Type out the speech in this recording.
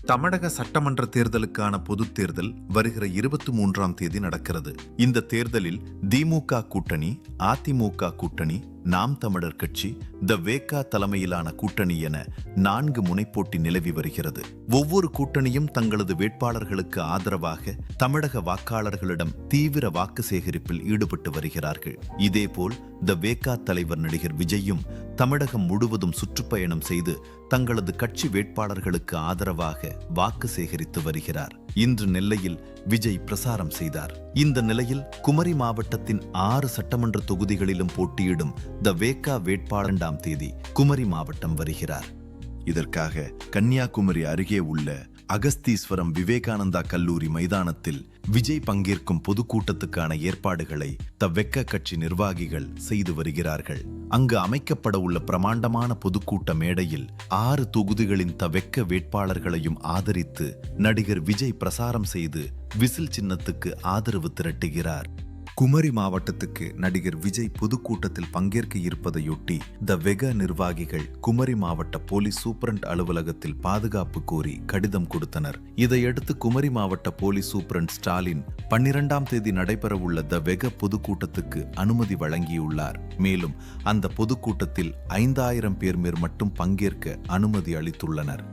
தமிழக சட்டமன்ற தேர்தலுக்கான பொதுத் தேர்தல் வருகிற 23ஆம் தேதி நடக்கிறது. இந்த தேர்தலில் திமுக கூட்டணி, அதிமுக கூட்டணி, நாம் தமிழர் கட்சி, த வேகா தலைமையிலான கூட்டணி என 4 முனைப்போட்டி நிலவி வருகிறது. ஒவ்வொரு கூட்டணியும் தங்களது வேட்பாளர்களுக்கு ஆதரவாக தமிழக வாக்காளர்களிடம் தீவிர வாக்கு சேகரிப்பில் ஈடுபட்டு வருகிறார்கள். இதேபோல் த வேகா தலைவர் நடிகர் விஜயும் தமிழகம் முழுவதும் சுற்றுப்பயணம் செய்து தங்களது கட்சி வேட்பாளர்களுக்கு ஆதரவாக வாக்கு சேகரித்து வருகிறார். இன்று நெல்லையில் விஜய் பிரசாரம் செய்தார். இந்த நிலையில் குமரி மாவட்டத்தின் 6 சட்டமன்ற தொகுதிகளிலும் போட்டியிடும் த வேகா வேட்பாளர் 2ஆம் தேதி குமரி மாவட்டம் வருகிறார். இதற்காக கன்னியாகுமரி அருகே உள்ள அகஸ்தீஸ்வரம் விவேகானந்தா கல்லூரி மைதானத்தில் விஜய் பங்கேற்கும் பொதுக்கூட்டத்துக்கான ஏற்பாடுகளை த வேகா கட்சி நிர்வாகிகள் செய்து வருகிறார்கள். அங்கு அமைக்கப்பட உள்ள பிரமாண்டமான பொதுக்கூட்ட மேடையில் 6 தொகுதிகளின் த வேகா வேட்பாளர்களையும் ஆதரித்து நடிகர் விஜய் பிரசாரம் செய்து விசில் சின்னத்துக்கு ஆதரவு திரட்டுகிறார். குமரி மாவட்டத்துக்கு நடிகர் விஜய் பொதுக்கூட்டத்தில் பங்கேற்க இருப்பதையொட்டி த வேகா நிர்வாகிகள் குமரி மாவட்ட போலீஸ் சூப்பரண்ட் அலுவலகத்தில் பாதுகாப்பு கோரி கடிதம் கொடுத்தனர். இதையடுத்து குமரி மாவட்ட போலீஸ் சூப்பரண்ட் ஸ்டாலின் 12ஆம் தேதி நடைபெறவுள்ள த வேகா பொதுக்கூட்டத்துக்கு அனுமதி வழங்கியுள்ளார். மேலும் அந்த பொதுக்கூட்டத்தில் 5000 பேர் மேல் மட்டும் பங்கேற்க அனுமதி அளித்துள்ளனர்.